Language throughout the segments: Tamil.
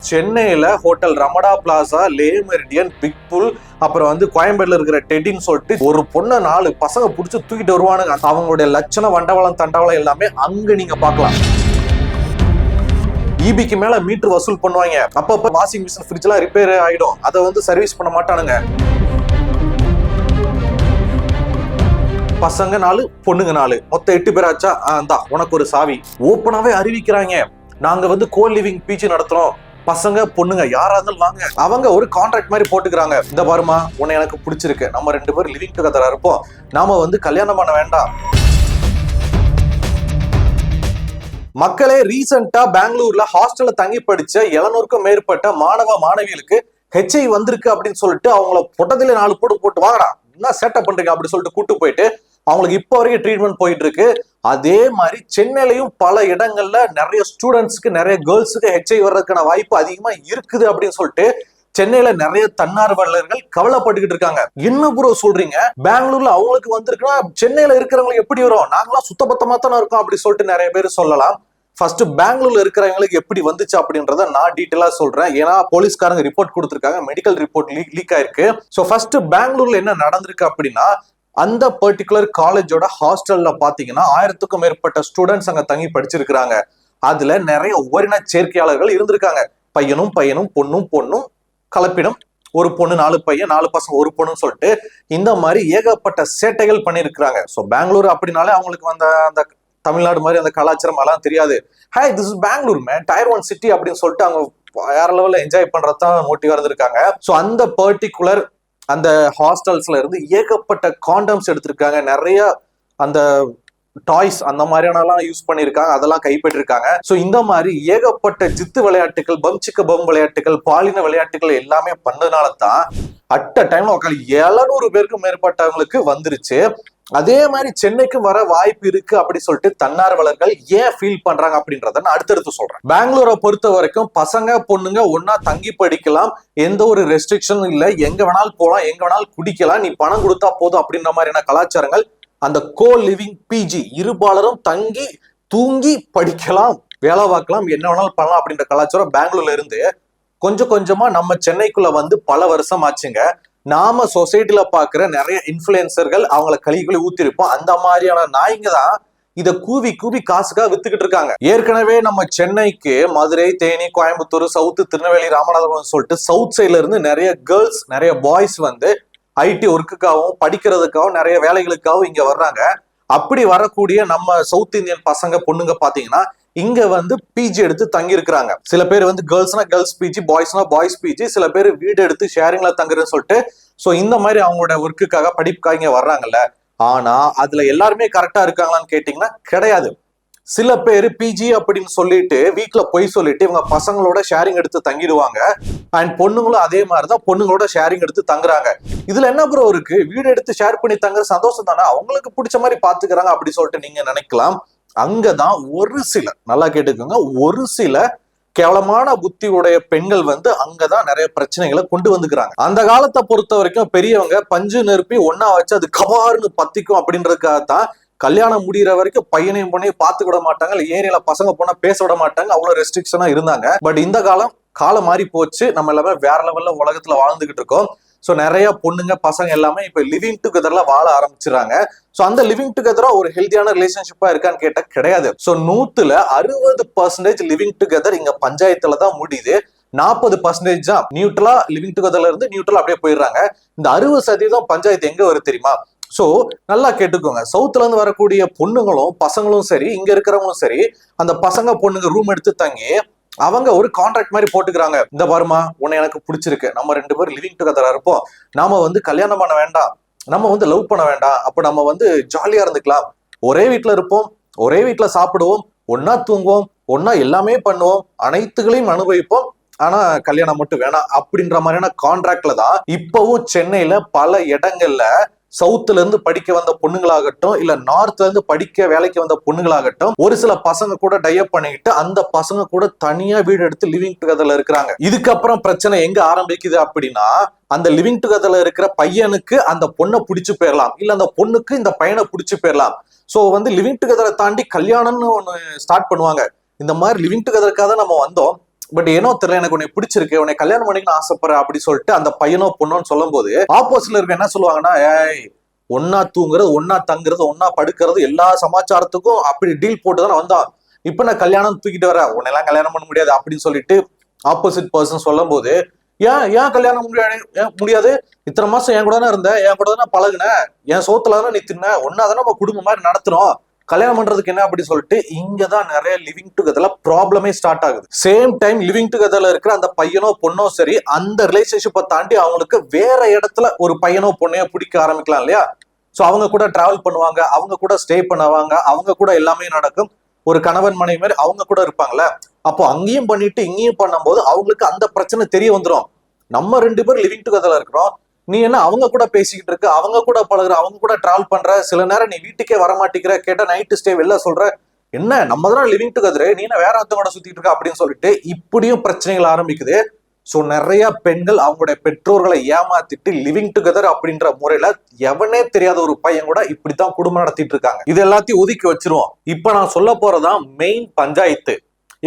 சென்னையில ஹோட்டல் ரமடா பிளாசா, லே மெரிடியன், பிக் புல், அப்புறம் வந்து கோயம்பேடுல இருக்கிற டெட்டின்னு சொல்லிட்டு ஒரு பொண்ணை 4 பசங்க புடிச்சு தூக்கிட்டு வருவானுங்க. அவங்களுடைய லட்சணம், வண்டவளம், தண்டவளம் எல்லாமே அங்க நீங்க பார்க்கலாம். ஈபிக்கு மேல மீட்டர் வசூல் பண்ணுவாங்க. அப்பப்ப வாஷிங் மிஷின், ஃப்ரிட்ஜ் எல்லாம் ரிப்பேர் ஆயிடும். அதை வந்து சர்வீஸ் பண்ண மாட்டானுங்க. பசங்க 4, பொண்ணுங்க 4, மொத்தம் 8 பேர் ஆச்சா? உனக்கு ஒரு சாவி. ஓப்பனாவே அறிவிக்கிறாங்க, நாங்க வந்து கோ லிவிங் பிஜி நடத்துறோம், பசங்க பொண்ணுங்க யாரா இருந்தாலும் வாங்க. அவங்க ஒரு கான்ட்ராக்ட் மாதிரி போட்டுக்கிறாங்க. இந்த பாருமா, உன்னை எனக்கு பிடிச்சிருக்கு, நம்ம 2 பேரும் லிவிங் டுகெதரா இருப்போம், நாம வந்து கல்யாணம் பண்ண வேண்டாம். மக்களே, ரீசெண்டா பெங்களூர்ல ஹாஸ்டல்ல தங்கி படிச்ச 700க்கும் மேற்பட்ட மாணவ மாணவிகளுக்கு ஹெச்ஐ வந்திருக்கு அப்படின்னு சொல்லிட்டு அவங்கள பொட்டத்திலே 4 போட்டு வாங்கடா, என்ன சேட்டை பண்றீங்க அப்படின்னு சொல்லிட்டு கூட்டு போயிட்டு அவங்களுக்கு இப்ப வரைக்கும் ட்ரீட்மெண்ட் போயிட்டு இருக்கு. அதே மாதிரி சென்னையிலையும் பல இடங்கள்ல நிறைய ஸ்டூடெண்ட்ஸ்க்கு, நிறைய கேர்ள்ஸுக்கு ஹெச்ஐ வர்றதுக்கான வாய்ப்பு அதிகமா இருக்குது அப்படின்னு சொல்லிட்டு சென்னையில நிறைய தன்னார்வலர்கள் கவலைப்பட்டுக்கிட்டு இருக்காங்க. என்ன ப்ரோ சொல்றீங்க, பெங்களூர்ல அவங்களுக்கு வந்திருக்குன்னா சென்னையில இருக்கிறவங்களுக்கு எப்படி வரும், நாங்களாம் சுத்தபத்தமா தானே இருக்கோம் அப்படி சொல்லிட்டு நிறைய பேர் சொல்லலாம். ஃபர்ஸ்ட் பெங்களூர்ல இருக்கிறவங்களுக்கு எப்படி வந்துச்சு அப்படின்றத நான் டீட்டெயிலா சொல்றேன். ஏன்னா போலீஸ்காரங்க ரிப்போர்ட் கொடுத்திருக்காங்க, மெடிக்கல் ரிப்போர்ட் லீக் ஆயிருக்கு. சோ ஃபர்ஸ்ட் பெங்களூர்ல என்ன நடந்திருக்கு அப்படின்னா, அந்த பர்டிகுலர் காலேஜோட ஹாஸ்டல்ல பாத்தீங்கன்னா 1000க்கும் மேற்பட்ட ஸ்டூடெண்ட்ஸ் அங்க தங்கி படிச்சிருக்காங்க. அதுல நிறைய ஓரின சேர்க்கையாளர்கள் இருந்திருக்காங்க. பையனும் பொண்ணும் கலப்பிடம், ஒரு பொண்ணு 4 பையன், 4 பசங்க, ஒரு பொண்ணுன்னு சொல்லிட்டு இந்த மாதிரி ஏகப்பட்ட சேட்டைகள் பண்ணிருக்கிறாங்க. ஸோ பெங்களூர் அப்படின்னாலே அவங்களுக்கு அந்த தமிழ்நாடு மாதிரி அந்த கலாச்சாரம் எல்லாம் தெரியாது. Hey, this is Bangalore man, tier 1 city அப்படின்னு சொல்லிட்டு அவங்க வேற லெவல்ல என்ஜாய் பண்றதுதான் மோட்டிவா இருந்திருக்காங்க. ஸோ அந்த பர்டிகுலர் அந்த ஹாஸ்டல்ஸ்ல இருந்து ஏகப்பட்ட காண்டம்ஸ் எடுத்திருக்காங்க, நிறைய அந்த டாய்ஸ் அந்த மாதிரியான யூஸ் பண்ணிருக்காங்க, அதெல்லாம் கைப்பற்றிருக்காங்க. சோ இந்த மாதிரி ஏகப்பட்ட ஜித்து விளையாட்டுகள், பம்சிக்க பம் விளையாட்டுகள், பாலின விளையாட்டுகள் எல்லாமே பண்ணதுனால தான் அட் அ டைம்ல 700 பேருக்கும் மேற்பட்டவங்களுக்கு வந்துருச்சு. அதே மாதிரி சென்னைக்கு வர வாய்ப்பு இருக்கு அப்படி சொல்லிட்டு தன்னார்வலர்கள் ஏன் ஃபீல் பண்றாங்க அப்படின்றத நான் அடுத்தடுத்து சொல்றேன். பெங்களூரை பொறுத்த வரைக்கும் பசங்க பொண்ணுங்க ஒன்னா தங்கி படிக்கலாம், எந்த ஒரு ரெஸ்ட்ரிக்ஷனும் இல்லை, எங்க வேணாலும் போலாம், எங்க வேணாலும் குடிக்கலாம், நீ பணம் கொடுத்தா போதும் அப்படின்ற மாதிரியான கலாச்சாரங்கள் அந்த கோ லிவிங் பிஜி, இருபாலரும் தங்கி தூங்கி படிக்கலாம், வேலை பார்க்கலாம், என்ன வேணாலும் பண்ணலாம் அப்படின்ற கலாச்சாரம் பெங்களூர்ல இருந்து கொஞ்சம் கொஞ்சமா நம்ம சென்னைக்குள்ள வந்து பல வருஷம் ஆச்சுங்க. நாம சொசைட்டில பாக்குற நிறைய இன்ஃபுளுசர்கள் அவங்கள கழிவுகளை ஊத்திருப்போம். அந்த மாதிரியான நாய்ங்க தான் இதை கூவி கூவி காசுக்காக வித்துக்கிட்டு இருக்காங்க. ஏற்கனவே நம்ம சென்னைக்கு மதுரை, தேனி, கோயம்புத்தூர், சவுத், திருநெல்வேலி, ராமநாதபுரம் சொல்லிட்டு சவுத் சைட்ல இருந்து நிறைய கேர்ள்ஸ், நிறைய பாய்ஸ் வந்து ஐடி ஒர்க்குக்காகவும் படிக்கிறதுக்காகவும் நிறைய வேலைகளுக்காகவும் இங்க வர்றாங்க. அப்படி வரக்கூடிய நம்ம சவுத் இந்தியன் பசங்க பொண்ணுங்க பாத்தீங்கன்னா இங்க வந்து பிஜி எடுத்து தங்கி இருக்கிறாங்க. சில பேர் வந்து கேர்ள்ஸ்னா கேர்ள்ஸ் பிஜி, பாய்ஸ்னா பாய்ஸ் பிஜி, சில பேர் வீடு எடுத்து ஷேரிங்ல தங்குறதுன்னு சொல்லிட்டு சோ இந்த மாதிரி அவங்களோட ஒர்க்குக்காக, படிப்புக்காக இங்க வர்றாங்கல்ல. ஆனா அதுல எல்லாருமே கரெக்டா இருக்காங்களான்னு கேட்டீங்கன்னா கிடையாது. சில பேர் பிஜி அப்படின்னு சொல்லிட்டு வீட்டுல போய் சொல்லிட்டு இவங்க பசங்களோட ஷேரிங் எடுத்து தங்கிடுவாங்க. அண்ட் பொண்ணுங்களும் அதே மாதிரிதான் பொண்ணுங்களோட ஷேரிங் எடுத்து தங்குறாங்க. இதுல என்ன ப்ரோ இருக்கு, வீடு எடுத்து ஷேர் பண்ணி தங்குற சந்தோஷம் தானே, அவங்களுக்கு பிடிச்ச மாதிரி பாத்துக்கிறாங்க அப்படி சொல்லிட்டு நீங்க நினைக்கலாம். அங்கதான் ஒரு சில, நல்லா கேட்டுக்கோங்க, ஒரு சில கேவலமான புத்தி உடைய பெண்கள் வந்து அங்கதான் நிறைய பிரச்சனைகளை கொண்டு வந்துக்கிறாங்க. அந்த காலத்தை பொறுத்த வரைக்கும் பெரியவங்க பஞ்சு நெருப்பி ஒன்னா வச்சு அது கபார்னு பத்திக்கும் அப்படின்றதுக்காகத்தான் கல்யாணம் முடிகிற வரைக்கும் பையனையும் பொண்ணையும் பார்த்து விட மாட்டாங்க, இல்ல ஏரியால பசங்க போனா பேச விட மாட்டாங்க, அவ்வளவு ரெஸ்ட்ரிக்ஷனா இருந்தாங்க. பட் இந்த காலம் மாறி போச்சு, நம்ம எல்லாமே வேற லெவல்ல உலகத்துல வாழ்ந்துகிட்டு இருக்கோம். சோ நிறைய பொண்ணுங்க பசங்க எல்லாமே இப்ப லிவிங் டுகெதர்ல வாழ ஆரம்பிச்சிடறாங்க. சோ அந்த லிவிங் டுகெதரா ஒரு ஹெல்தியான ரிலேஷன்ஷிப்பா இருக்கான்னு கேட்டா கிடையாது. சோ 100ல 60% லிவிங் டுகெதர் இங்க பஞ்சாயத்துல தான் முடியுது. 40% தான் நியூட்ரலா லிவிங் டுகெதர்ல இருந்து நியூட்ரலா அப்படியே போயிடுறாங்க. இந்த 60% பஞ்சாயத்து எங்க வருது தெரியுமா? சோ நல்லா கேட்டுக்கோங்க, சவுத்துல இருந்து வரக்கூடிய பொண்ணுங்களும் பசங்களும் சரி, இங்க இருக்கிறவங்களும் சரி, அந்த பசங்க பொண்ணுங்க ரூம் எடுத்து தங்கி அவங்க ஒரு கான்ட்ராக்ட் மாதிரி போட்டுக்கிறாங்க. இந்த பாருமா, உன்னை எனக்கு பிடிச்சிருக்கு, நம்ம 2 பேரும் லிவிங் டுகெதரா இருப்போம், நாம வந்து கல்யாணம் பண்ண வேண்டாம், நம்ம வந்து லவ் பண்ண வேண்டாம், அப்ப நம்ம வந்து ஜாலியா இருந்துக்கலாம், ஒரே வீட்டுல இருப்போம், ஒரே வீட்டுல சாப்பிடுவோம், ஒன்னா தூங்குவோம், ஒன்னா எல்லாமே பண்ணுவோம், அனைத்துகளையும் அனுபவிப்போம், ஆனா கல்யாணம் மட்டும் வேணாம் அப்படின்ற மாதிரியான கான்ட்ராக்ட்ல தான் இப்பவும் சென்னையில பல இடங்கள்ல சவுத்துல இருந்து படிக்க வந்த பொண்ணுங்களாகட்டும், இல்ல நார்த்ல இருந்து படிக்க வேலைக்கு வந்த பொண்ணுங்களாகட்டும், ஒரு சில பசங்க கூட டைப் பண்ணிக்கிட்டு அந்த பசங்க கூட தனியா வீடு எடுத்து லிவிங் டுகெதர்ல இருக்கிறாங்க. இதுக்கப்புறம் பிரச்சனை எங்க ஆரம்பிக்குது அப்படின்னா, அந்த லிவிங் டுகெதர்ல இருக்கிற பையனுக்கு அந்த பொண்ணை பிடிச்சு போயிடலாம், இல்ல அந்த பொண்ணுக்கு இந்த பையனை பிடிச்சு போயிடலாம். சோ வந்து லிவிங் டுகெதரை தாண்டி கல்யாணம்னு ஒண்ணு ஸ்டார்ட் பண்ணுவாங்க. இந்த மாதிரி லிவிங் டுகெதருக்காக தான் நம்ம வந்தோம், பட் ஏனோ தெரியல, எனக்கு உன்னை பிடிச்சிருக்கு, உன்னை கல்யாணம் பண்ணிக்கணும்னு ஆசைப்படுறேன் அப்படி சொல்லிட்டு அந்த பையனோ பொண்ணோன்னு சொல்லும் போது ஆப்போசிட்ல இருக்க என்ன சொல்லுவாங்கன்னா, ஏய் ஒன்னா தூங்குறது, ஒன்னா தங்குறது, ஒன்னா படுக்கிறது, எல்லா சமாச்சாரத்துக்கும் அப்படி டீல் போட்டுதானே வந்தான். இப்ப நான் கல்யாணம் தூக்கிட்டு வரேன், உன்னெல்லாம் கல்யாணம் பண்ண முடியாது அப்படின்னு சொல்லிட்டு ஆப்போசிட் பர்சன் சொல்லும் போது, ஏன் ஏன் கல்யாணம் முடியாது, இத்தனை மாசம் என் கூட தானே இருந்த, என் கூட தானே பழகுன, என் சோத்துல தானே நீ தின்ன, ஒன்னாதானே நம்ம குடும்பம் மாதிரி நடத்துறோம், கல்யாணம் பண்றதுக்கு என்ன அப்படி சொல்லிட்டு இங்கதான் நிறைய லிவிங் டுகெதர்ல ப்ராப்ளமே ஸ்டார்ட் ஆகுது. சேம் டைம் லிவிங் டுகெதர்ல இருக்கிற அந்த பையனோ பொண்ணோ சரி, அந்த ரிலேஷன்ஷிப்பை தாண்டி அவங்களுக்கு வேற இடத்துல ஒரு பையனோ பொண்ணையோ பிடிக்க ஆரம்பிக்கலாம் இல்லையா. சோ அவங்க கூட டிராவல் பண்ணுவாங்க, அவங்க கூட ஸ்டே பண்ணுவாங்க, அவங்க கூட எல்லாமே நடக்கும், ஒரு கணவன் மனைவி மாதிரி அவங்க கூட இருப்பாங்கல்ல. அப்போ அங்கேயும் பண்ணிட்டு இங்கேயும் பண்ணும்போது அவங்களுக்கு அந்த பிரச்சனை தெரிய வந்துடும். நம்ம 2 பேரும் லிவிங் டுகெதர்ல இருக்கிறோம், நீ என்ன அவங்க கூட பேசிக்கிட்டு இருக்க, அவங்க கூட பழகுற, அவங்க கூட டிராவல் பண்ற, சில நேரம் நீ வீட்டுக்கே வர மாட்டேங்கிற, கேட்டா நைட்டு ஸ்டே வெளில சொல்ற, என்ன நம்ம தான் லிவிங் டுகெதர், நீ என்ன வேற ஒருத்தவங்க கூட சுத்திட்டு இருக்க அப்படின்னு சொல்லிட்டு இப்படியும் பிரச்சனைகள் ஆரம்பிக்குது. சோ நிறைய பெண்கள் அவங்களுடைய பெற்றோர்களை ஏமாத்திட்டு லிவிங் டுகெதர் அப்படின்ற முறையில எவனே தெரியாத ஒரு பையன் கூட இப்படித்தான் குடும்பம் நடத்திட்டு இருக்காங்க. இது எல்லாத்தையும் ஒதுக்கி வச்சிருவோம். இப்ப நான் சொல்ல போறதான் மெயின் பஞ்சாயத்து.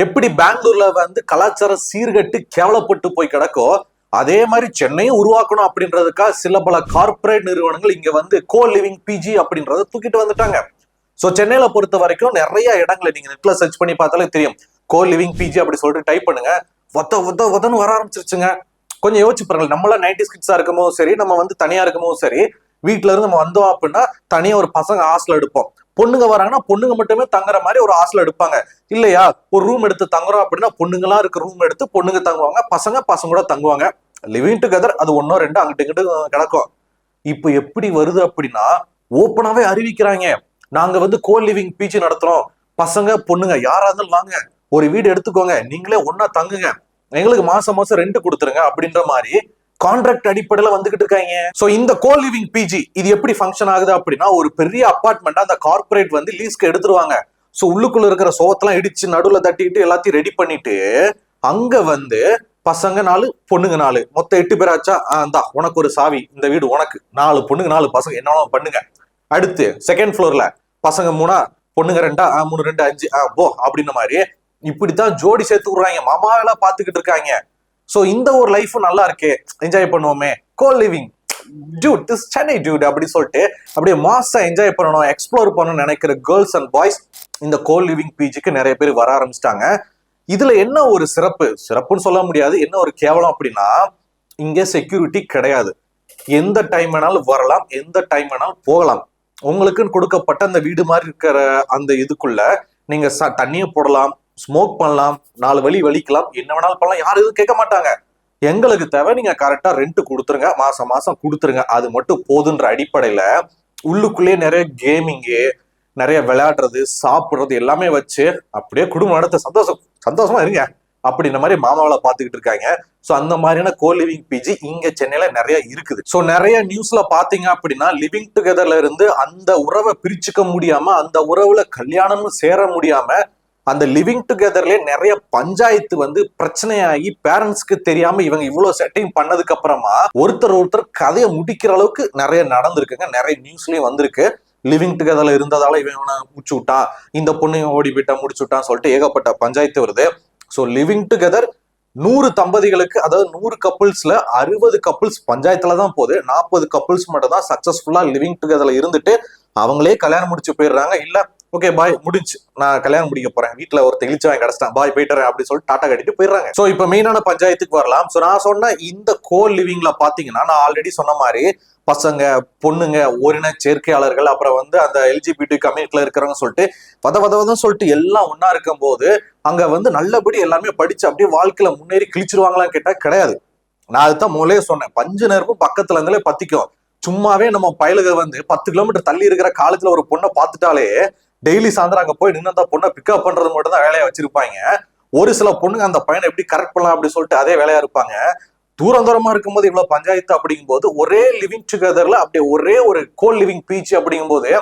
எப்படி பெங்களூர்ல வந்து கலாச்சாரம் சீர்கட்டு கேவலப்பட்டு போய் கிடக்கோ, அதே மாதிரி சென்னையும் உருவாக்கணும் அப்படின்றதுக்காக சில பல கார்பரேட் நிறுவனங்கள் இங்க வந்து கோ லிவிங் பிஜி அப்படின்றத தூக்கிட்டு வந்துட்டாங்க. சோ சென்னையில பொறுத்த வரைக்கும் நிறைய இடங்களை நீங்க நெட்ல சர்ச் பண்ணி பார்த்தாலே தெரியும். கோ லிவிங் பிஜி அப்படி சொல்லிட்டு டைப் பண்ணுங்க, வதன்னு வர ஆரம்பிச்சிருச்சுங்க. கொஞ்சம் யோசிச்சு பாருங்க, நம்மள 90s கிட்ஸா இருக்கும்போது சரி, நம்ம வந்து தனியா இருக்கும்போது சரி, வீட்டுல இருந்து நம்ம வந்தோம் அப்படின்னா தனியா ஒரு பசங்க ஹாஸ்டல் எடுப்போம். பொண்ணுங்க வராங்கன்னா பொண்ணுங்க மட்டுமே தங்குற மாதிரி ஒரு ஹாஸ்டல் எடுப்பாங்க இல்லையா. ஒரு ரூம் எடுத்து தங்குறோம் அப்படின்னா பொண்ணுங்களா இருக்க ரூம் எடுத்து பொண்ணுங்க தங்குவாங்க, பசங்க கூட தங்குவாங்க. லிவிங் டுகெதர் அது 1 2 அங்கிட்டு இங்கிட்டு கிடக்கும். இப்ப எப்படி வருது அப்படின்னா ஓப்பனாவே அறிவிக்கிறாங்க, நாங்க வந்து கோ லிவிங் பிஜி நடத்துறோம், பசங்க பொண்ணுங்க யாரா இருந்தாலும் வாங்க, ஒரு வீடு எடுத்துக்கோங்க, நீங்களே ஒன்னா தங்குங்க, எங்களுக்கு மாசம் மாசம் ரெண்ட் கொடுத்துருங்க அப்படின்ற மாதிரி கான்ட்ராக்ட் அடிப்படையில வந்துகிட்டு இருக்காங்க. சோ இந்த கோ லிவிங் பிஜி இது எப்படி ஃபங்க்ஷன் ஆகுது அப்படின்னா, ஒரு பெரிய அபார்ட்மெண்ட் அந்த கார்பரேட் வந்து லீஸ்க்கு எடுத்துருவாங்க. சோ உள்ளுக்குள்ள இருக்கிற சோத்தெல்லாம் இடிச்சு நடுவுல தட்டிக்கிட்டு எல்லாத்தையும் ரெடி பண்ணிட்டு அங்க வந்து பசங்க 4 பொண்ணுங்க 4 மொத்தம் 8 பேராச்சா, உனக்கு ஒரு சாவி, இந்த வீடு உனக்கு, 4 பொண்ணுங்க 4 பசங்க என்ன பண்ணுங்க. அடுத்து செகண்ட் ஃப்ளோர்ல பசங்க 3 பொண்ணுங்க 2 3 2 5 போ அப்படின்ற மாதிரி இப்படித்தான் ஜோடி சேர்த்து விடுறாங்க. மாமாவெல்லாம் பாத்துக்கிட்டு இருக்காங்க. சோ இந்த ஒரு லைஃப் நல்லா இருக்கே, என்ஜாய் பண்ணுவோமே, co-living dude this Chennai dude அப்படி சொல்லிட்டு அப்படியே மாசா என்ஜாய் பண்ணணும், எக்ஸ்ப்ளோர் பண்ணணும்னு நினைக்கிற கேர்ள்ஸ் அண்ட் பாய்ஸ் இந்த கோ லிவிங் பிஜிக்கு நிறைய பேர் வர ஆரம்பிச்சிட்டாங்க. இதுல என்ன ஒரு சிறப்புன்னு சொல்ல முடியாது, என்ன ஒரு கேவலம் அப்படின்னா, இங்க செக்யூரிட்டி கிடையாது. எந்த டைம் வேணாலும் வரலாம், எந்த டைம் வேணாலும் போகலாம். உங்களுக்குன்னு கொடுக்கப்பட்ட அந்த வீடு மாதிரி இருக்கிற அந்த இதுக்குள்ள நீங்க தண்ணியை போடலாம், ஸ்மோக் பண்ணலாம், 4 வழி வலிக்கலாம், என்ன வேணாலும் பண்ணலாம், யாரும் எதுவும் கேட்க மாட்டாங்க. எங்களுக்கு தேவை நீங்க கரெக்டா ரெண்ட் கொடுத்துருங்க, மாசம் மாசம் கொடுத்துருங்க, அது மட்டும் போதுன்ற அடிப்படையில உள்ளுக்குள்ளேயே நிறைய கேமிங்கு, நிறைய விளையாடுறது, சாப்பிடுறது எல்லாமே வச்சு அப்படியே குடும்பம் நடத்த சந்தோஷமா இருங்க அப்படின்ற மாதிரி மாமாவில பாத்துக்கிட்டு இருக்காங்க. சோ அந்த மாதிரியான கோ லிவிங் பிஜி இங்க சென்னையில நிறைய இருக்குது. சோ நிறைய நியூஸ்ல பாத்தீங்க அப்படின்னா லிவிங் டுகெதர்ல இருந்து அந்த உறவை பிரிச்சுக்க முடியாம, அந்த உறவுல கல்யாணம்னு சேர முடியாம, அந்த லிவிங் டுகெதர்லயே நிறைய பஞ்சாயத்து வந்து பிரச்சனையாகி பேரண்ட்ஸ்க்கு தெரியாம இவங்க இவ்வளவு செட்டிங் பண்ணதுக்கு அப்புறமா ஒருத்தர் கதையை முடிக்கிற அளவுக்கு நிறைய நடந்திருக்குங்க. நிறைய நியூஸ்லயும் வந்திருக்கு. லிவிங் டுகெதர்ல இருந்ததால இவன் முடிச்சு விட்டான், இந்த பொண்ணு ஓடி போயிட்டா முடிச்சு விட்டான்னு சொல்லிட்டு ஏகப்பட்ட பஞ்சாயத்து வருது. சோ லிவிங் டுகெதர் 100 தம்பதிகளுக்கு, அதாவது 100 கப்புள்ஸ்ல 60 கப்புள்ஸ் பஞ்சாயத்துல தான் போகுது, 40 கப்புள்ஸ் மட்டும் தான் சக்சஸ்ஃபுல்லா லிவிங் டுகெதர்ல இருந்துட்டு அவங்களே கல்யாணம் முடிச்சு போயிடுறாங்க. இல்ல ஓகே பாய் முடிஞ்சு, நான் கல்யாணம் முடிக்க போறேன், வீட்டுல ஒரு தெளிச்சவன் கிடைச்சிட்டான், பாய் போயிட்டுறேன் அப்படின்னு சொல்லிட்டு டாட்டா கட்டிட்டு போயிடுறாங்க. சோ இப்ப மெயினான பஞ்சாயத்துக்கு வரலாம். சோ நான் சொன்ன இந்த கோ லிவிங்ல பாத்தீங்கன்னா, நான் ஆல்ரெடி சொன்ன மாதிரி பசங்க பொண்ணுங்க ஓரின சேர்க்கையாளர்கள், அப்புறம் வந்து அந்த எல்ஜிபிடி கம்யூனிட்டில இருக்கிறவங்க சொல்லிட்டு வதன்னு சொல்லிட்டு எல்லாம் ஒன்னா இருக்கும் போது அங்க வந்து நல்லபடி எல்லாமே படிச்சு அப்படியே வாழ்க்கையில முன்னேறி கிழிச்சிருவாங்களான்னு கேட்டா கிடையாது. நான் அதுதான் முதலே சொன்னேன், பஞ்சு நெருப்பும் பக்கத்துல இருந்தாலே பத்திக்கும். சும்மாவே நம்ம பயலுக வந்து 10 கிலோமீட்டர் தள்ளி இருக்கிற காலேஜ்ல ஒரு பொண்ணை பார்த்துட்டாலே டெய்லி சாயந்தரம் அங்க போய் நின்று அந்த பொண்ணை பிக்கப் பண்றது மட்டும் தான் வேலையா வச்சிருப்பாங்க. ஒரு சில பொண்ணுங்க அந்த பையனை எப்படி கரெக்ட் பண்ணலாம் அப்படின்னு சொல்லிட்டு அதே வேலையா இருப்பாங்க. தூரமா இருக்கும்போது இவ்வளவு பஞ்சாயத்து அப்படிங்கும் போது ஒரே லிவிங் டுகெதர்ல அப்படியே ஒரே ஒரு கோ லிவிங் பிஜி அப்படிங்கும் போது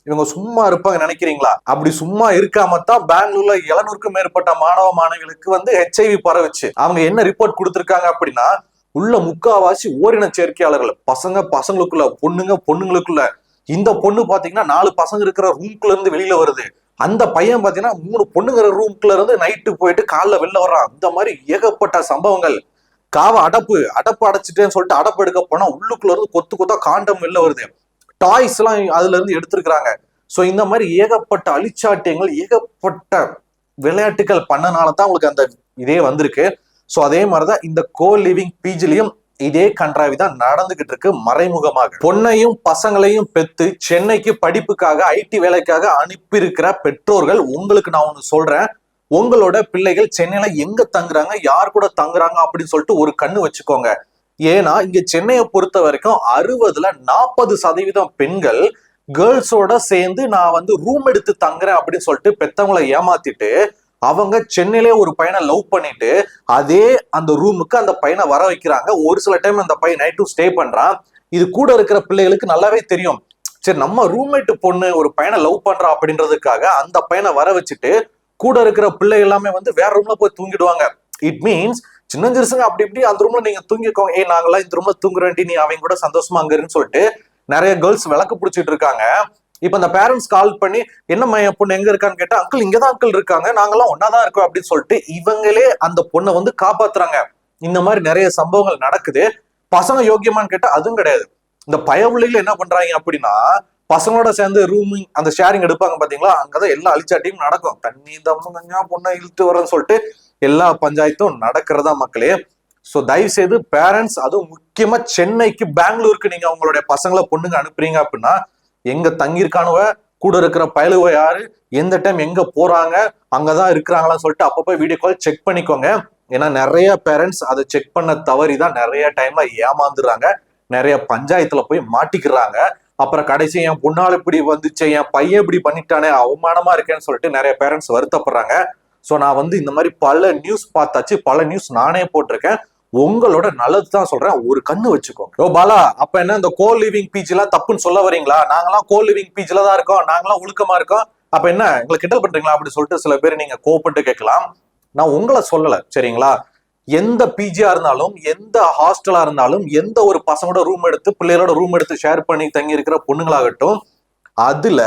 இவங்க சும்மா இருப்பாங்க நினைக்கிறீங்களா? அப்படி சும்மா இருக்காமத்தான் பெங்களூர்ல 700க்கும் மேற்பட்ட மாணவ மாணவிகளுக்கு வந்து HIV பரவுச்சு. அவங்க என்ன ரிப்போர்ட் கொடுத்திருக்காங்க அப்படின்னா, உள்ள முக்காவாசி ஓரின சேர்க்கையாளர்கள், பசங்களுக்குள்ள, பொண்ணுங்களுக்குள்ள. இந்த பொண்ணு பாத்தீங்கன்னா 4 பசங்க இருக்கிற ரூம்குள்ள இருந்து வெளியில வருது, அந்த பையன் பாத்தீங்கன்னா 3 பொண்ணுங்கிற ரூம்குள்ள இருந்து நைட்டு போயிட்டு காலைல வெளில வர்றான். இந்த மாதிரி ஏகப்பட்ட சம்பவங்கள். அடப்பு அடைச்சிட்டேன்னு சொல்லிட்டு அடப்பு எடுக்க போனா உள்ளுக்குள்ள இருந்து கொத்து கொத்தா காண்டம் வெளில வருது. டாய்ஸ் எல்லாம் அதுல இருந்து எடுத்திருக்கிறாங்க. சோ இந்த மாதிரி ஏகப்பட்ட அழிச்சாட்டியங்கள், ஏகப்பட்ட விளையாட்டுகள் பண்ணனாலதான் உங்களுக்கு அந்த இதே வந்திருக்கு. சோ அதே மாதிரிதான் இந்த கோ லிவிங் பிஜிலையும் இதே கன்றாவி தான் நடந்துகிட்டு இருக்கு மறைமுகமாக. பொண்ணையும் பசங்களையும் பெத்து சென்னைக்கு படிப்புக்காக ஐடி வேலைக்காக அனுப்பி இருக்கிற பெற்றோர்கள், உங்களுக்கு நான் ஒண்ணு சொல்றேன், உங்களோட பிள்ளைகள் சென்னையில எங்க தங்குறாங்க, யார் கூட தங்குறாங்க அப்படின்னு சொல்லிட்டு ஒரு கண்ணு வச்சுக்கோங்க. ஏன்னா இங்க சென்னையை பொறுத்த வரைக்கும் 60ல 40% பெண்கள் கேர்ள்ஸோட சேர்ந்து நான் வந்து ரூம் எடுத்து தங்குறேன் அப்படின்னு சொல்லிட்டு பெத்தவங்களை ஏமாத்திட்டு அவங்க சென்னையிலே ஒரு பையனை லவ் பண்ணிட்டு அதே அந்த ரூமுக்கு அந்த பையனை வர வைக்கிறாங்க. ஒரு சில டைம் அந்த பையன் நைட்டும் ஸ்டே பண்றான். இது கூட இருக்கிற பிள்ளைகளுக்கு நல்லாவே தெரியும். சரி, நம்ம ரூம்மேட் பொண்ணு ஒரு பையனை லவ் பண்றா அப்படின்றதுக்காக அந்த பையனை வர வச்சுட்டு கூட இருக்கிற பிள்ளை எல்லாமே வந்து வேற ரூம்ல போய் தூங்கிடுவாங்க. இட் மீன்ஸ் சின்னஞ்சிறுசுங்க அப்படி இப்படி அந்த ரூம்ல நீங்க தூங்கிக்கோங்க, நாங்கெல்லாம் இந்த ரூம்ல தூங்குறேன்டி, நீ அவங்க கூட சந்தோஷமா அங்க இருன்னு சொல்லிட்டு நிறைய கேர்ள்ஸ் விளக்கு பிடிச்சிட்டு இருக்காங்க. இப்ப அந்த பேரண்ட்ஸ் கால் பண்ணி என்னம்மா என் பொண்ணு எங்க இருக்கான்னு கேட்டா, அங்கிள் இங்கதான் அங்கிள் இருக்காங்க, நாங்கெல்லாம் ஒன்னாதான் இருக்கோம் அப்படின்னு சொல்லிட்டு இவங்களே அந்த பொண்ணை வந்து காப்பாத்துறாங்க. இந்த மாதிரி நிறைய சம்பவங்கள் நடக்குது. பசங்க யோக்கியமான்னு கேட்டா அதுவும் கிடையாது. இந்த பயவுள்ளைகள் என்ன பண்றாங்க அப்படின்னா, பசங்களோட சேர்ந்து ரூமிங் அந்த ஷேரிங் எடுப்பாங்க பாத்தீங்களா, அங்கதான் எல்லா அழிச்சாட்டியும் நடக்கும். தண்ணி தம்முங்க பொண்ணை இழுத்து வரன்னு சொல்லிட்டு எல்லா பஞ்சாயத்தும் நடக்கிறதா மக்களே. சோ தயவு செய்து பேரண்ட்ஸ், அதுவும் முக்கியமா சென்னைக்கு பெங்களூருக்கு நீங்க அவங்களுடைய பசங்களை பொண்ணுங்க அனுப்புறீங்க அப்படின்னா, எங்க தங்கியிருக்கானுவ, கூட இருக்கிற பயலுவ யாரு, எந்த டைம் எங்க போறாங்க, அங்கதான் இருக்கிறாங்களான்னு சொல்லிட்டு அப்பப்போ வீடியோ கால் செக் பண்ணிக்கோங்க. ஏன்னா நிறைய பேரண்ட்ஸ் அதை செக் பண்ண தவறிதான் நிறைய டைம்ல ஏமாந்துடுறாங்க, நிறைய பஞ்சாயத்துல போய் மாட்டிக்கிறாங்க. அப்புறம் கடைசி என் பொண்ணால் இப்படி வந்துச்சு, என் பையன் இப்படி பண்ணிட்டானே, அவமானமா இருக்கேன்னு சொல்லிட்டு நிறைய பேரண்ட்ஸ் வருத்தப்படுறாங்க. சோ நான் வந்து இந்த மாதிரி பல நியூஸ் பார்த்தாச்சு, பல நியூஸ் நானே போட்டிருக்கேன். உங்களோட நல்லது தான் சொல்றேன், ஒரு கண்ணு வச்சுக்கோங்க. ஓ பாலா, அப்ப என்ன இந்த கோ லிவிங் பிஜி எல்லாம் தப்புன்னு சொல்ல வரீங்களா? நாங்கெல்லாம் கோ லிவிங் பிஜில தான் இருக்கோம், நாங்கெல்லாம் ஒழுக்கமா இருக்கோம், அப்ப என்ன எங்களை கிண்டல் பண்றீங்களா அப்படி சொல்லிட்டு சில பேர் நீங்க கோபப்பட்டு கேட்கலாம். நான் உங்களை சொல்லல, சரிங்களா? எந்த பிஜியா இருந்தாலும், எந்த ஹாஸ்டலா இருந்தாலும், எந்த ஒரு பசங்களோட ரூம் எடுத்து பிள்ளைகளோட ரூம் எடுத்து ஷேர் பண்ணி தங்கி இருக்கிற பொண்ணுங்களாகட்டும், அதுல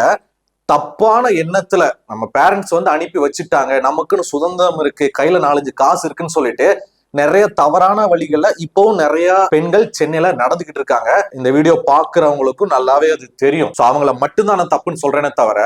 தப்பான எண்ணத்துல நம்ம பேரண்ட்ஸ் வந்து அனுப்பி வச்சுட்டாங்க, நமக்குன்னு சுதந்திரம் இருக்கு, கையில 4-5 காசு இருக்குன்னு சொல்லிட்டு நிறைய தவறான வழிகள்ல இப்பவும் நிறைய பெண்கள் சென்னையில நடந்துகிட்டு இருக்காங்க. இந்த வீடியோ பாக்குறவங்களுக்கும் நல்லாவே அது தெரியும். சோ அவங்கள மட்டும்தான் நான் தப்புன்னு சொல்றேனே தவிர,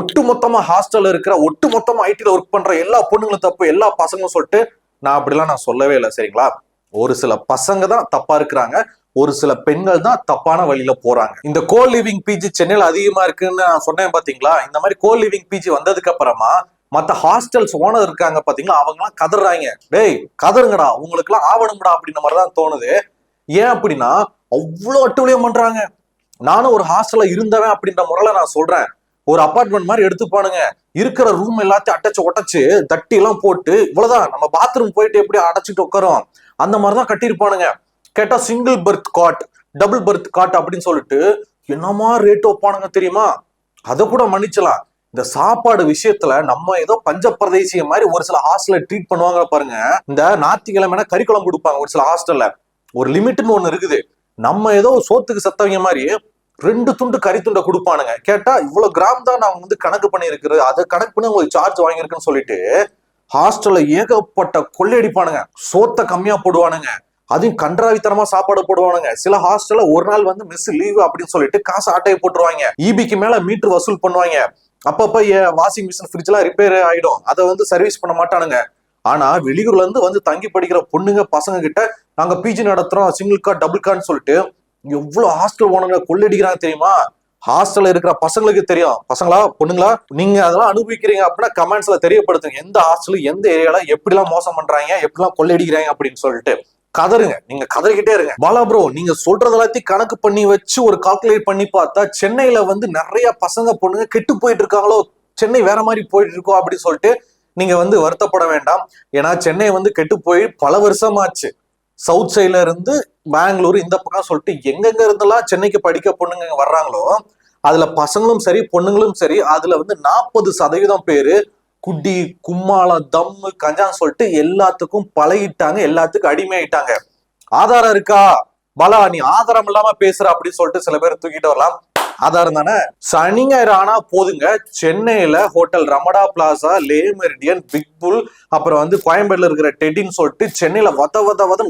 ஒட்டுமொத்தமா ஹாஸ்டல்ல இருக்கிற, ஒட்டுமொத்தமா ஐடில ஒர்க் பண்ற எல்லா பொண்ணுங்களும் தப்பு, எல்லா பசங்களும் சொல்லிட்டு நான் சொல்லவே இல்லை, சரிங்களா? ஒரு சில பசங்க தான் தப்பா இருக்கிறாங்க, ஒரு சில பெண்கள் தான் தப்பான வழியில போறாங்க. இந்த கோ லிவிங் பிஜி சென்னையில அதிகமா இருக்குன்னு நான் சொன்னேன் பாத்தீங்களா? இந்த மாதிரி கோ லிவிங் பிஜி வந்ததுக்கு அப்புறமா மத்த ஹாஸ்டல்ஸ் ஓனர் இருக்காங்க பாத்தீங்களா, அவங்க எல்லாம் கதறாங்க. டேய் கதருங்கடா, உங்களுக்கு எல்லாம் ஆவணுங்கடா அப்படின்ற மாதிரிதான் தோணுது. ஏன் அப்படின்னா அவ்வளவு அட்டுழியம் பண்றாங்க. நானும் ஒரு ஹாஸ்டல்ல இருந்தவன் அப்படின்ற முறையில நான் சொல்றேன். ஒரு அபார்ட்மெண்ட் மாதிரி எடுத்துப்பானுங்க, இருக்கிற ரூம் எல்லாத்தையும் அடைச்சு ஒட்டச்சு தட்டி எல்லாம் போட்டு, இவ்வளவுதான் நம்ம பாத்ரூம் போயிட்டு எப்படி அடைச்சிட்டு உட்காரோம் அந்த மாதிரிதான் கட்டியிருப்பானுங்க. கேட்டா single berth cot, double berth cot அப்படின்னு சொல்லிட்டு என்னமா ரேட் வைப்பானுங்க தெரியுமா? அதை கூட மன்னிச்சலாம். இந்த சாப்பாடு விஷயத்துல நம்ம ஏதோ பஞ்ச பிரதேசிய மாதிரி ஒரு சில ஹாஸ்டல்ல ட்ரீட் பண்ணுவாங்க பாருங்க. இந்த ஞாயிற்றுக்கிழமை கறிக்குழம்பு கொடுப்பாங்க ஒரு சில ஹாஸ்டல்ல, ஒரு லிமிட்னு ஒண்ணு இருக்குது. நம்ம ஏதோ சோத்துக்கு சத்தவங்க மாதிரி 2 துண்டு கறி துண்டை கொடுப்பானுங்க. கேட்டா இவ்வளவு கிராம் தான் நான் வந்து கணக்கு பண்ணி இருக்கிறது, அதை கணக்கு பண்ணி உங்களுக்கு சார்ஜ் வாங்கியிருக்குன்னு சொல்லிட்டு ஹாஸ்டல்ல ஏகப்பட்ட கொள்ளையடிப்பானுங்க. சோத்தை கம்மியா போடுவானுங்க, அதையும் கன்றாவித்தனமா சாப்பாடு போடுவானுங்க. சில ஹாஸ்டல்ல ஒரு நாள் வந்து மெஸ் லீவு அப்படின்னு சொல்லிட்டு காசு ஆட்டையை போட்டுருவாங்க. இபிக்கு மேல மீட்டர் வசூல் பண்ணுவாங்க. அப்பப்ப வாஷிங் மிஷின் ஃப்ரிட்ஜ் எல்லாம் ரிப்பேர் ஆயிடும், அதை வந்து சர்வீஸ் பண்ண மாட்டானுங்க. ஆனா வெளியூர்ல இருந்து வந்து தங்கி படிக்கிற பொண்ணுங்க பசங்க கிட்ட நாங்க பிஜி நடத்துறோம், சிங்கிள் கார்ட் டபுள் கார்ட்னு சொல்லிட்டு எவ்வளவு ஹாஸ்டல் ஓனங்க கொள்ளடிக்கிறாங்க தெரியுமா? ஹாஸ்டல்ல இருக்கிற பசங்களுக்கு தெரியும். பசங்களா பொண்ணுங்களா, நீங்க அதெல்லாம் அனுபவிக்கிறீங்க அப்படின்னா கமெண்ட்ஸ்ல தெரியப்படுத்துங்க. எந்த ஹாஸ்டல் எந்த ஏரியால எப்படிலாம் மோசம் பண்றாங்க, எப்படிலாம் கொள்ளடிக்கிறாங்க அப்படின்னு சொல்லிட்டு கதறுங்க. நீங்க கதறிக்கிட்டே இருங்க. பாலா ப்ரோ, நீங்க சொல்றது எல்லாத்தையும் கணக்கு பண்ணி வச்சு ஒரு கால்குலேட் பண்ணி பார்த்தா சென்னையில வந்து நிறைய பசங்க பொண்ணுங்க கெட்டு போயிட்டு இருக்காங்களோ, சென்னை வேற மாதிரி போயிட்டு இருக்கோம் அப்படின்னு சொல்லிட்டு நீங்க வந்து வருத்தப்பட வேண்டாம். ஏன்னா சென்னை வந்து கெட்டு போய் பல வருஷமாச்சு. சவுத் சைட்ல இருந்து பெங்களூர் இந்த பக்கம் சொல்லிட்டு எங்கெங்க இருந்தெல்லாம் சென்னைக்கு படிக்க பொண்ணுங்க வர்றாங்களோ, அதுல பசங்களும் சரி பொண்ணுங்களும் சரி, அதுல வந்து 40% பேரு குடி கும்மாளம் தம்மு கஞ்சான்னு சொல்லிட்டு எல்லாத்துக்கும் பழகிட்டாங்க, எல்லாத்துக்கும் அடிமையாயிட்டாங்க. ஆதாரம் இருக்கா பாலா, நீ ஆதாரம் இல்லாம பேசுற அப்படின்னு சொல்லிட்டு சில பேர் தூக்கிட்டு வரலாம். ஆதாரம் தானே. சனி ஞாயிறு ஆனா போதுங்க, சென்னையில ஹோட்டல் ரமடா பிளாசா, லே மெரிடியன், பிக் புல், அப்புறம் வந்து கோயம்பேடுல இருக்கிற டெட்டின்னு சொல்லிட்டு சென்னையில வத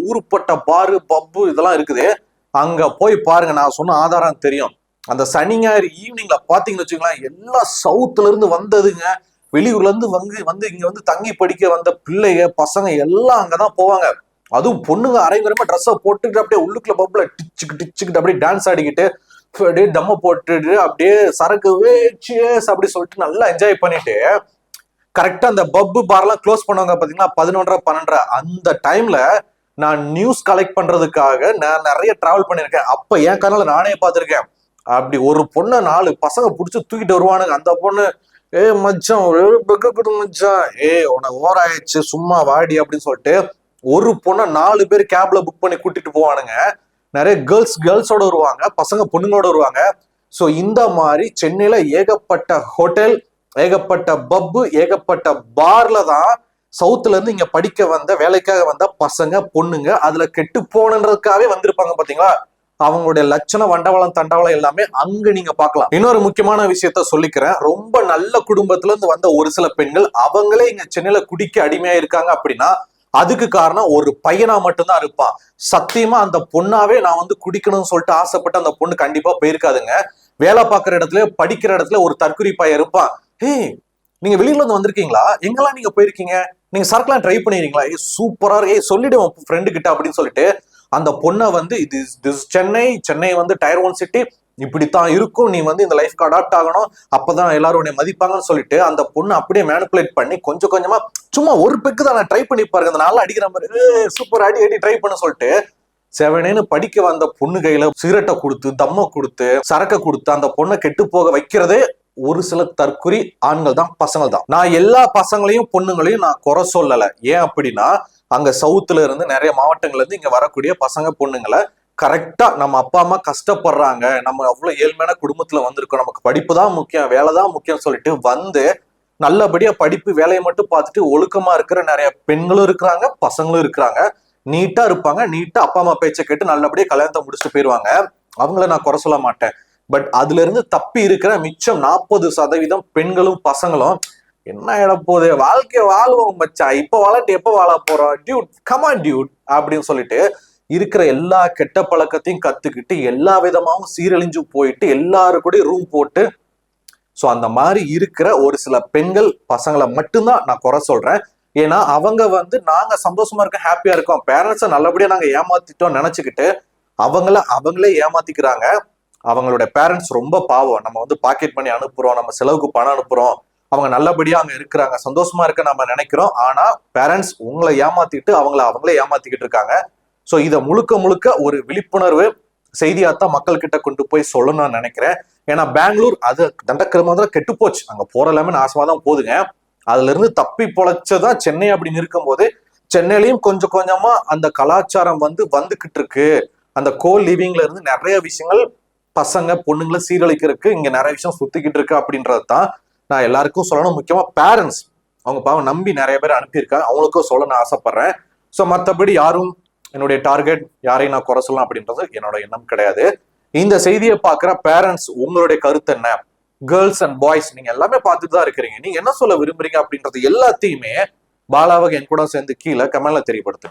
ஊருப்பட்ட பாரு பப்பு இதெல்லாம் இருக்குது. அங்க போய் பாருங்க, நான் சொன்ன ஆதாரம் தெரியும். அந்த சனி ஞாயிறு ஈவினிங்ல பாத்தீங்கன்னு வச்சுக்கலாம், எல்லாம் சவுத்துல இருந்து வந்ததுங்க, வெளியூர்ல இருந்து வந்து இங்க வந்து தங்கி படிக்க வந்த பிள்ளைங்க பசங்க எல்லாம் அங்கதான் போவாங்க. அதுவும் பொண்ணுங்க அரைங்குறமா ட்ரெஸ்ஸை போட்டுக்கிட்டு அப்படியே உள்ளுக்குள்ள பப்புல டிச்சுக்கிட்டு அப்படியே டான்ஸ் ஆடிக்கிட்டு அப்படியே தம்ம போட்டுட்டு அப்படியே சரக்கு வேச்சியஸ் அப்படி சொல்லிட்டு நல்லா என்ஜாய் பண்ணிட்டு கரெக்டா அந்த பப்பு பார்லாம் க்ளோஸ் பண்ணுவாங்க பாத்தீங்கன்னா 11:30 12:30 அந்த டைம்ல நான் நியூஸ் கலெக்ட் பண்றதுக்காக நான் நிறைய டிராவல் பண்ணிருக்கேன். அப்ப என் கனால நானே பார்த்திருக்கேன். அப்படி ஒரு பொண்ணை 4 பசங்க புடிச்சு தூக்கிட்டு வருவானுங்க. அந்த பொண்ணு மச்சான் மச்சான் உனக்கு ஓவர் ஆயிடுச்சு சும்மா வாடி அப்படின்னு சொல்லிட்டு ஒரு பொண்ணை 4 பேர் கேப்ல புக் பண்ணி கூட்டிட்டு போவானுங்க. நிறைய கேர்ள்ஸோட வருவாங்க, பசங்க பொண்ணுங்களோட வருவாங்க. ஸோ இந்த மாதிரி சென்னையில ஏகப்பட்ட ஹோட்டல், ஏகப்பட்ட பப்பு, ஏகப்பட்ட பார்ல தான் சவுத்துல இருந்து இங்க படிக்க வந்த வேலைக்காக வந்த பசங்க பொண்ணுங்க அதுல கெட்டு போனன்றதுக்காகவே வந்திருப்பாங்க பாத்தீங்களா. அவங்களுடைய லட்சணம் வண்டவளம் தண்டவளம் எல்லாமே அங்க நீங்க பார்க்கலாம். இன்னொரு முக்கியமான விஷயத்த சொல்லிக்கிறேன். ரொம்ப நல்ல குடும்பத்துல இருந்து வந்த ஒரு சில பெண்கள் அவங்களே இங்க சென்னையில குடிக்க அடிமையா இருக்காங்க அப்படின்னா அதுக்கு காரணம் ஒரு பையனா மட்டும்தான் இருப்பான். சத்தியமா அந்த பொண்ணாவே நான் வந்து குடிக்கணும்னு சொல்லிட்டு ஆசைப்பட்டு அந்த பொண்ணு கண்டிப்பா போயிருக்காதுங்க. வேலை பார்க்குற இடத்துல படிக்கிற இடத்துல ஒரு தற்குறி பையன் இருப்பான். நீங்க வெளியில இருந்து வந்திருக்கீங்களா, எங்கெல்லாம் நீங்க போயிருக்கீங்க, நீங்க சரக்குலாம் ட்ரை பண்ணிருக்கீங்களா, சூப்பரா சொல்லிடுவோம் ஃப்ரெண்டு கிட்ட அப்படின்னு சொல்லிட்டு அந்த பொண்ணை வந்து இது சென்னை வந்து டயர் 1 சிட்டி, இப்படித்தான் இருக்கும், நீ வந்து இந்த லைஃப்க்கு அடாப்ட் ஆகணும், அப்பதான் எல்லாரும் உன்னை மதிப்பாங்கன்னு சொல்லிட்டு அந்த பொண்ணு அப்படியே மேனிபுலேட் பண்ணி கொஞ்சம் கொஞ்சமா சும்மா ஒரு பெக்கு தான் நான் ட்ரை பண்ணி பாருங்க, அந்த நாள் அடிக்கிற மாதிரி சூப்பர் அடி ட்ரை பண்ண சொல்லிட்டு செவனேன்னு படிக்க வந்த பொண்ணு கையில சிகரெட்டை கொடுத்து தம்ம கொடுத்து சரக்கை கொடுத்து அந்த பொண்ணை கெட்டு போக வைக்கிறதே ஒரு சில தற்குறி ஆண்கள் தான், பசங்கள் தான். நான் எல்லா பசங்களையும் பொண்ணுங்களையும் நான் குறை சொல்லல. ஏன் அப்படின்னா அங்க சவுத்துல இருந்து நிறைய மாவட்டங்கள்ல இருந்து இங்க வரக்கூடிய பசங்க பொண்ணுங்களை கரெக்டா நம்ம அப்பா அம்மா கஷ்டப்படுறாங்க, நம்ம அவ்வளவு ஏழ்மையான குடும்பத்துல வந்திருக்கோம், நமக்கு படிப்பு தான் முக்கியம், வேலை தான் முக்கியம் சொல்லிட்டு வந்து நல்லபடியா படிப்பு வேலையை மட்டும் பார்த்துட்டு ஒழுக்கமா இருக்கிற நிறைய பெண்களும் இருக்கிறாங்க, பசங்களும் இருக்கிறாங்க. நீட்டா இருப்பாங்க, நீட்டா அப்பா அம்மா பேச்சை கேட்டு நல்லபடியா கல்யாணத்தை முடிச்சுட்டு போயிருவாங்க. அவங்கள நான் குறை சொல்ல மாட்டேன். பட் அதுல இருந்து தப்பி இருக்கிற மிச்சம் 40% பெண்களும் பசங்களும் என்ன இடப்போகுது, வாழ்க்கைய வாழ்வோம் மச்சா, இப்ப வாழட்டு எப்ப வாழ போறோம் டியூட், கமான் டியூட் அப்படின்னு சொல்லிட்டு இருக்கிற எல்லா கெட்ட பழக்கத்தையும் கத்துக்கிட்டு எல்லா விதமாவும் சீரழிஞ்சு போயிட்டு எல்லாரு கூட ரூம் போட்டு ஸோ அந்த மாதிரி இருக்கிற ஒரு சில பெண்கள் பசங்களை மட்டும்தான் நான் குறை சொல்றேன். ஏன்னா அவங்க வந்து நாங்க சந்தோஷமா இருக்கோம், ஹாப்பியா இருக்கோம், பேரண்ட்ஸை நல்லபடியா நாங்க ஏமாத்திட்டோம் நினைச்சுக்கிட்டு அவங்களே ஏமாத்திக்கிறாங்க. அவங்களோட பேரண்ட்ஸ் ரொம்ப பாவம். நம்ம வந்து பாக்கெட் பண்ணி அனுப்புறோம், நம்ம செலவுக்கு பணம் அனுப்புறோம், அவங்க நல்லபடியா அங்க இருக்கிறாங்க, சந்தோஷமா இருக்க நம்ம நினைக்கிறோம். ஆனா பேரண்ட்ஸ் உங்களை ஏமாத்திட்டு அவங்களே ஏமாத்திக்கிட்டு இருக்காங்க. ஸோ இதை முழுக்க ஒரு விழிப்புணர்வு செய்தியாத்தான் மக்கள் கிட்ட கொண்டு போய் சொல்லணும்னு நினைக்கிறேன். ஏன்னா பெங்களூர் அது தண்டக்கிரமா தான் கெட்டு போச்சு, அங்க போற எல்லாமே நாசமா தான் போகுதுங்க. அதுல இருந்து தப்பி பொழைச்சதான் சென்னை அப்படின்னு இருக்கும் போது சென்னையிலையும் கொஞ்சம் கொஞ்சமா அந்த கலாச்சாரம் வந்துகிட்டு இருக்கு. அந்த கோ லிவிங்ல இருந்து நிறைய விஷயங்கள் பசங்க பொண்ணுங்களை சீரழிக்கிறதுக்கு இங்க நிறைய விஷயம் சுத்திக்கிட்டு இருக்கு அப்படின்றது தான் நான் எல்லாருக்கும் சொல்லணும். முக்கியமா பேரண்ட்ஸ் அவங்க பாவம் நம்பி நிறைய பேர் அனுப்பியிருக்காங்க, அவங்களுக்கும் சொல்ல நான் ஆசைப்படுறேன். ஸோ மற்றபடி யாரும் என்னுடைய டார்கெட் யாரையும் நான் குறை சொல்லலாம் அப்படின்றது என்னோட எண்ணம் கிடையாது. இந்த செய்தியை பார்க்குற பேரண்ட்ஸ் உங்களுடைய கருத்து என்ன? கேர்ள்ஸ் அண்ட் பாய்ஸ் நீங்க எல்லாமே பார்த்துட்டு தான் இருக்கிறீங்க, நீங்க என்ன சொல்ல விரும்புறீங்க அப்படின்றது எல்லாத்தையுமே பாலாவக என் கூட சேர்ந்து கீழே கமெண்ட்ல தெரியப்படுத்து.